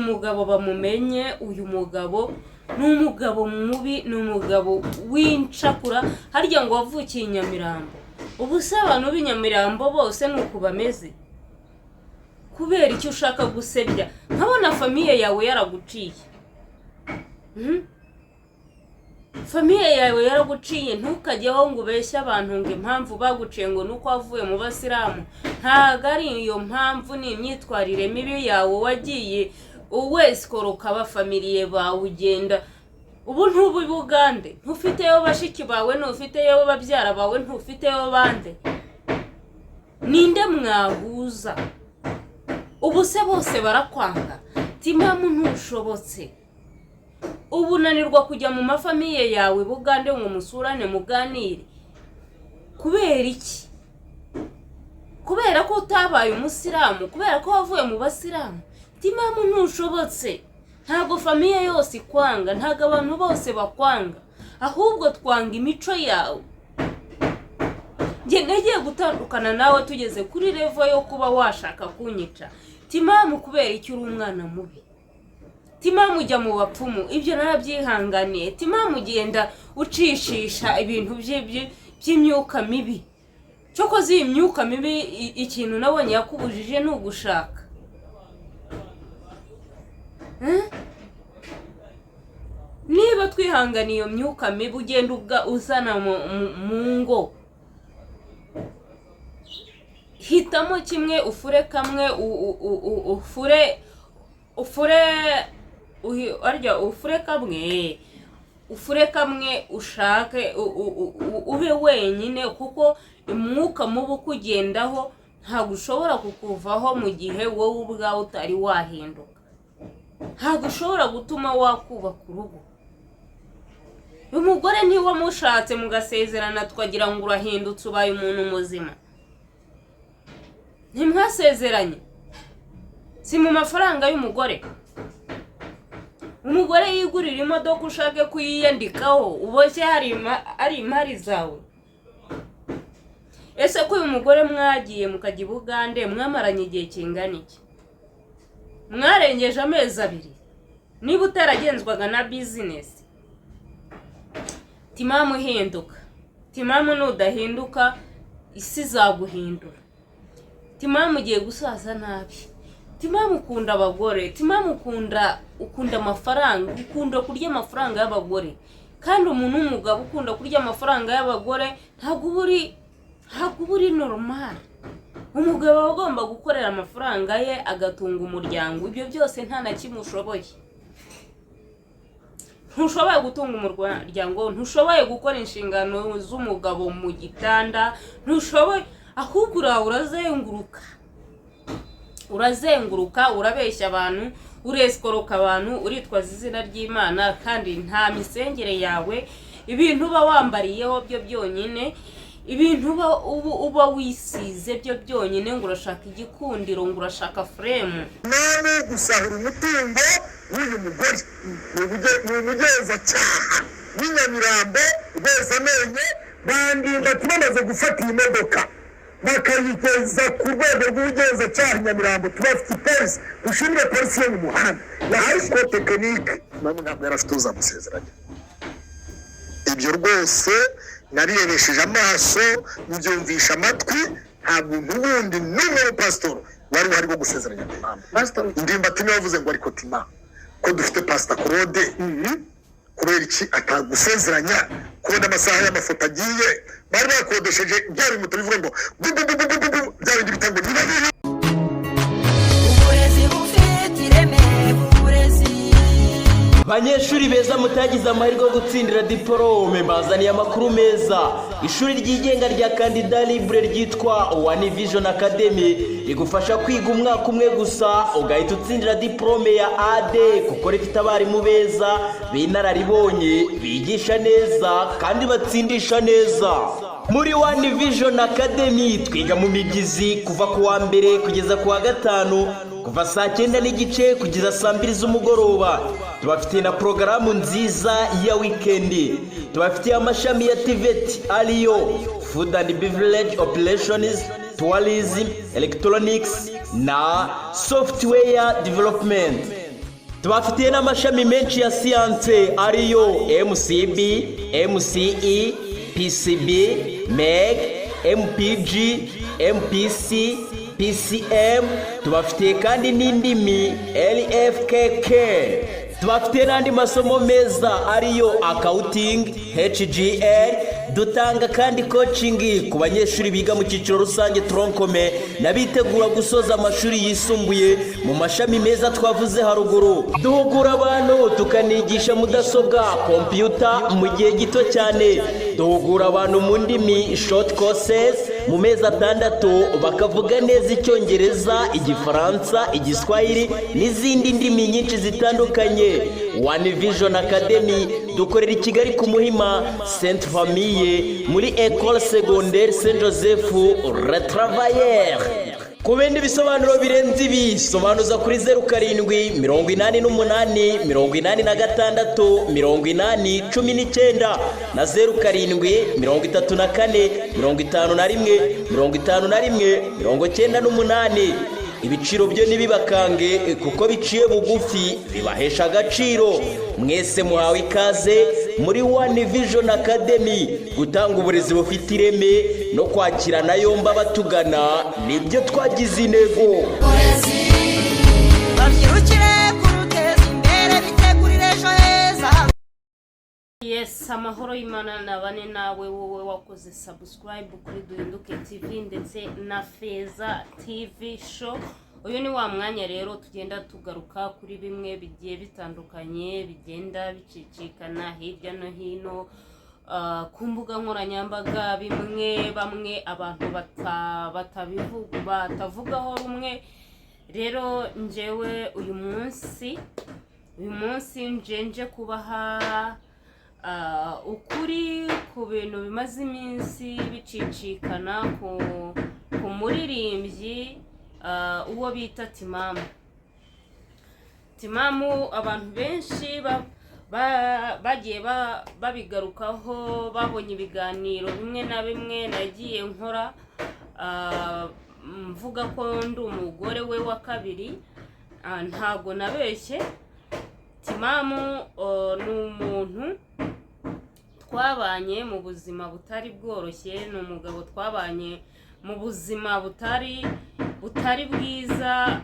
mugabo bamumenye, uyu mugabo n'umugabo mubi, n'umugabo w'incakura, harya ngo wavukiye Nyamirambo. Ubu se abantu b'inyamirambo bose nuko bameze? Kubera icyo ushaka gusebya? Nkabona famiye yawe yaraguciye. Famiye yawe yaraguciye, ntukajyeho ngo ubeshye abantu ngo impamvu baguciye ngo nuko wavuye mu basilamu. Ntago ari iyo mpamvu, ni imyitwarire mibi yawe wagiye wese koroka abafamiliye bawe ugenda. Ubu ntubu Bugande, ntufiteyo bashiki bawe, ntufiteyo babyara bawe, ntufiteyo bande. Ninde mwahuza? Ubu se bose barakwanga. Timamu ntushobotse. Ubu nanirwa kujya mu mafamiye yawe Bugande ngo musurane muganire. Kubera iki? Kubera ko utabaye umusilamu, kubera ko wavuye mu basilamu. Timamu ntushobotse. Ntago famiye yose ikwanga, ntago abantu bose bakwanga, ahubwo twanga imico yawe. Nge nagiye gutandukana nawe tugeze kuri level yo kuba washaka kunyica. Timamu kubera iki uri umwana mubi? Timamu ujya mu bapfumu, ibyo narabyihanganiye. Timamu genda ucishisha ibintu by'imyuka mibi. Cyokoze iyi myuka mibi ikintu nabonye yakubujije n'ugushaka. Niba twihanganiye iyo myuka mibi ugenda uzana mu ngo, hitamo kimwe, ufure kamwe, ufure kamwe ushake ube wenyine, kuko umwuka mubi ukugendaho ntabwo ushobora kukuvaho mu gihe wowe ubwawe utari wahinduka. Ntabwo ushobora gutuma wakubaka urugo. Umugore ntiwa mushatse mugasezerana twagira ngo urahindutse ubaye umuntu muzima. Ntimwasezeranye. Si mu mafaranga y'umugore. Umugore yigurira imodoka ushake kuyiyandikaho, uboshye ari imari zawe. Ese ko uyu mugore mwagiye mukajya Bugande mwamaranye igihe kingana iki? Mwarengeje amezi 2. Niba utaragenzwaga na business. Timamu hinduka. Timamu nudahinduka isi zaguhindura. Timamu ugiye gusaza nabi. Timamu ukunda abagore, Timamu ukunda amafaranga, ukunda kurya amafaranga y'abagore. Kandi umuntu w'umugabo ukunda kurya amafaranga y'abagore ntabwo uri normal. Umugabo agomba gukorera amafaranga ye agatunga umuryango. Ibyo byose nta na kimwe ushoboye. Ntushoboye gutunga umuryango, ntushoboye gukora inshingano z'umugabo mu gitanda, ntushoboye, ahubwo urazenguruka, urabeshya abantu, uresikoroka abantu, uritwaza izina ry'Imana, kandi nta misengere yawe, ibintu uba wambariyeho byo byonyine, ibintu uba wisize byo byonyine, ngo urashaka igikundiro, ngo urashaka frame. None gusahura umutungo w'uyu mugore ni umugenzacyaha w'inyamirambo rweza amenye, bandinda tubamaze gufata iyi modoka bakayigeza ku rwego rw'ubugenzacyaha Nyamirambo. Tubafite polisi, ushinzwe polisi yo mu muhanda na high school tekinike, nabo ntabwo yarafite uzamusezeranya. Ibyo rwose narirebesheje amaso, mbyumvisha amatwi, nta muntu wundi n'umwe pastor wari wari gusezeranya Timamu. Pastor Ndimbati niwe wavuze ngo ariko Timamu ko dufite Pastor Claude kubera iki atagusezeranya, kubona amasaha y'amafoto agiye bari bakodesheje byari mu tubivuga ngo byari bitango niba Banyeshuri beza mutagize amahirwe yo gutsindira diplome, bazaniye amakuru meza. Ishuri ryigenga rya Kandida Libre ryitwa One Vision Academy rigufasha kwiga umwaka umwe gusa ugahita utsindira diplome ya AD, kuko rifite abarimu beza b'inararibonye bigisha neza kandi batsindisha neza. Muri One Vision Academy twiga mu migizi kuva ku wa mbere kugeza ku wa gatanu, kuva saa 9 n'igice kugeza saa 2 z'umugoroba. Tubafite na programu nziza ya weekend. Tubafite amashami ya TVET ariyo Food and Beverage Operations, Tourism, Electronics na Software Development. tubafitiye n'amashami menshi ya siyanse ariyo MCB, MCE, PCB, MEG, MPG, MPC, PCM. Tubafitiye kandi n'indimi LFKK. Tubafitiye n'andi masomo meza ariyo accounting, HGL. Dutanga kandi coaching ku banyeshuri biga mu cyiciro rusange tronkome n'abitegura gusoza amashuri yisumbuye mu mashami meza twavuze haruguru. Duhugura abantu tukanigisha mudasobwa, computer mu gihe gito cyane. Duhugura abantu mu ndimi short courses mu mezi 6 bakavuga neza Icyongereza, Igifaransa, Igiswahili n'izindi ndimi nyinshi zitandukanye. One Vision Academy dukorera I Kigali ku Muhima Sainte Famille muri École Secondaire Saint Joseph Le Travailleur. Ku bindi bisobanuro birenze ibi sobanuza kuri 0788 86 8019 na 0734 51 98. Ibiciro byo nibibakange kuko biciye bugufi bibahesha agaciro. Mwese muhawe ikaze muri One Vision Academy, gutanga uburezi bufite ireme no kwakirana yombi abatugana nibyo twagize intego. Yes, amahoro y'Imana nabane nawe wowe wakoze subscribe kuri Duhinduke TV ndetse na Feza TV show. Uyu ni wa mwanya rero tugenda tugaruka kuri bimwe bigiye bitandukanye bigenda bicicikana hirya no hino ku mbuga nkoranyambaga, bamwe abantu batavugaho rumwe. Rero njyewe uyu munsi nje kubaha ukuri ku bintu bimaze iminsi bicicikana ku muririmbyi uwo bita Timamu. Abantu benshi bagiye babigarukaho, babonye ibiganiro bimwe na bimwe nagiye nkora mvuga ko ndi umugore we wa kabiri. Ntago nabeshye. Timamu ni umuntu twabanye mu buzima butari bworoshye, ni umugabo twabanye mu buzima butari bwiza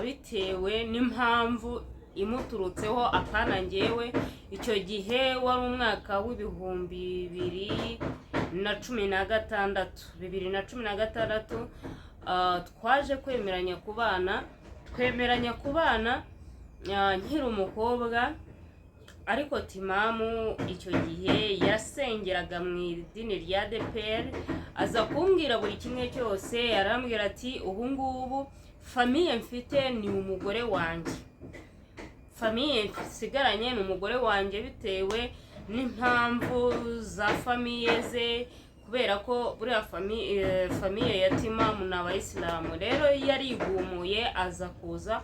bitewe n'impamvu imuturutseho akana njyewe. Icyo gihe wari umwaka w'ibihumbi 2016 twaje kwemeranya kubana nkiri umukobwa. Ariko Timamu icyo gihe yasengeraga mu idini rya ADEPR, aza kumbwira buri kimwe cyose. Arambwira ati ubu ngubu famille mfite ni umugore wanjye, famille sigaranye ni umugore wanjye bitewe n'impamvu za famille ze, kubera ko buriya famille ya Timamu ni Abayisilamu. Rero yarigumuye aza kuza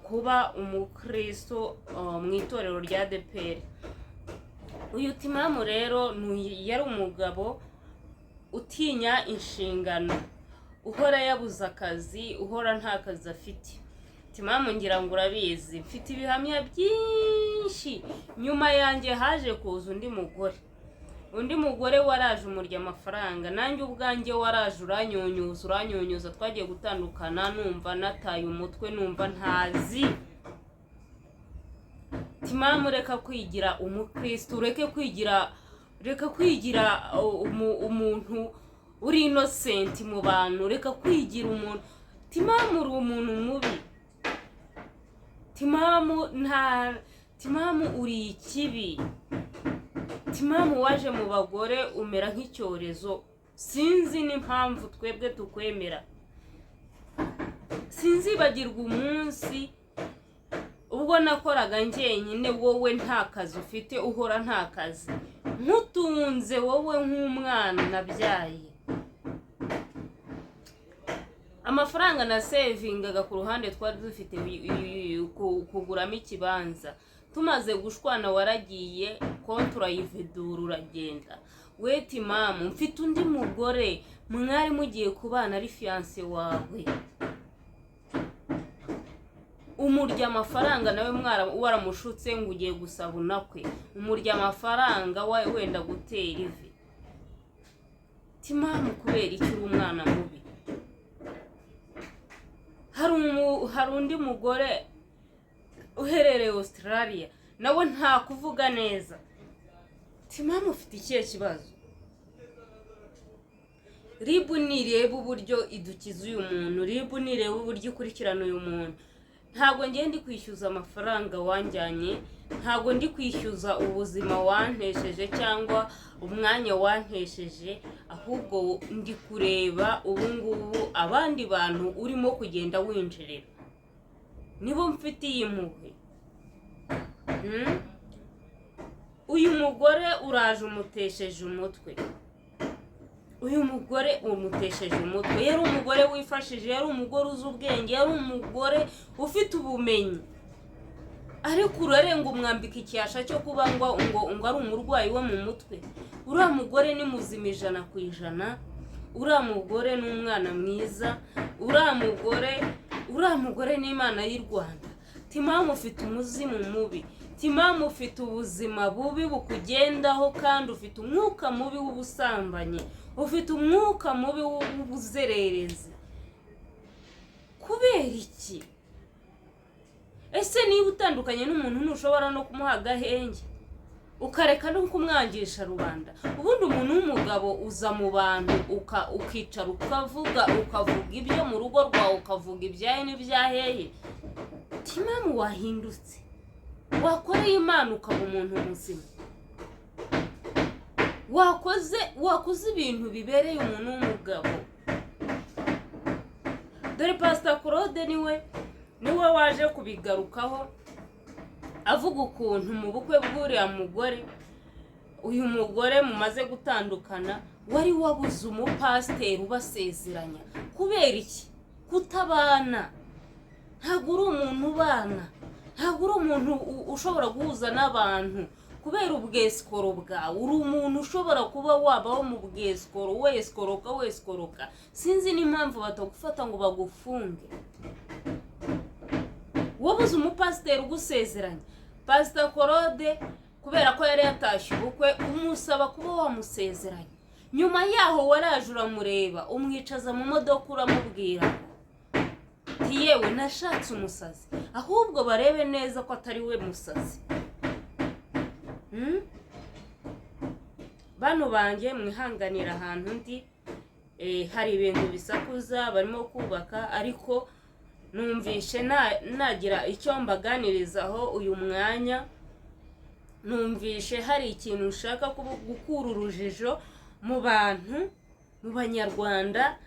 kuba umukristo mu itorero rya ADEPR. Uyu Timamu rero yari umugabo utinya inshingano, uhora yabuze akazi, uhora nta kazi afite. Timamu ngira ngo urabizi, mfite ibihamya byinshi. Nyuma yanjye haje kuza undi mugore waraje umurya amafaranga, nanjye ubwanjye waraje uranyunyuza. Twagiye gutandukana numva nataye umutwe, numva ntazi. Timamu, reka kwigira umukristo, reka kwigira umuntu uri innocent mu bantu, reka kwigira umuntu. Timamu uri umuntu mubi. Timamu uri ikibi. Timamu waje mu bagore umera nk'icyorezo. Sinzi n'impamvu twebwe tukwemera. Sinzibagirwa umunsi ubwo nakoraga njyenyine, wowe nta kazi ufite, uhora nta kazi, nkutunze wowe nk'umwana nabyaye. Amafaranga na savingaga ku ruhande twari dufite kuguramo ikibanza. Tumaze gushwana waragiye kontra yivedura uragenda. We Timamu, mfite undi mugore mwari mugiye kubana ari fiancé wawe. umurya amafaranga nawe waramushutse ngo ugiye gusaba unakwe, umurya amafaranga wenda gutera ivi. Timamu kubera iki uri umwana mubi? Hari undi mugore uherereye Australia nawe nta kuvuga neza. Timamu ufite ikihe kibazo? Ribu nireba uburyo idukiza uyu muntu, ribu nireba uburyo ikurikirana uyu muntu. Ntabwo ngiye ndi kwishyuza amafaranga wanjyanye, ntabwo ndi kwishyuza ubuzima wantesheje cyangwa umwanya wantesheje, ahubwo ndi kureba ubungubu abandi bantu urimo kugenda winjirira nibo mfitiye impuhwe. Uyu mugore uraje umutesheje umutwe, uyu mugore umutesheje umutwe. Yari umugore wifashije, yari umugore uzi ubwenge, yari umugore ufite ubumenyi, ariko urarenga umwambika icyasha cyo kuba ngo ari umurwayi wo mu mutwe. Uriya mugore ni muzima 100%, uriya mugore ni umwana mwiza, uriya mugore ni Imana y'u Rwanda. Timamu ufite umuzimu mubi, Timamu ufite ubuzima bubi bukugendaho, kandi ufite umwuka mubi w'ubusambanyi, ufite umwuka mubi w'ubuzererezi. Kubera iki? Ese niba utandukanye n'umuntu ntushobora no kumuha agahenge ukareka no kumwangisha rubanda? Ubundi umuntu w'umugabo uza mu bantu ukicara ukavuga ibyo mu rugo rwawe, ukavuga ibyaye n'ibyaheye. Timamu wahindutse, wakoreye Imana ukaba umuntu muzima, wakoze ibintu bibereye umuntu w'umugabo. Dore Pastor Claude niwe waje kubigarukaho avuga ukuntu mu bukwe bw'uriya mugore, uyu mugore mumaze gutandukana, wari wabuze umupasiteri ubasezeranya. Kubera iki? Kutabana. Ntabwo uri umuntu ubana, ntabwo uri umuntu ushobora guhuza n'abantu kubera ubwesikoro bwawe. Uri umuntu ushobora kuba wabaho mu bwesikoro, wesikoroka. Sinzi n'impamvu batagufata ngo bagufunge. Wabuze umupasiteri ugusezeranya. Pastor Claude kubera ko yari yatashye ubukwe, umusaba kuba wamusezeranya. Nyuma yaho waraje uramureba, umwicaza mu modoka, uramubwira ati yewe nashatse umusazi. Ahubwo barebe neza ko atari we musazi. Bano banjye mwihanganira ahantu ndi, hari ibintu bisakuza barimo kubaka, ariko numvishe nagira icyo mbaganirizaho uyu mwanya. Numvishe hari ikintu ushaka gukura urujijo mu bantu, mu banyarwanda.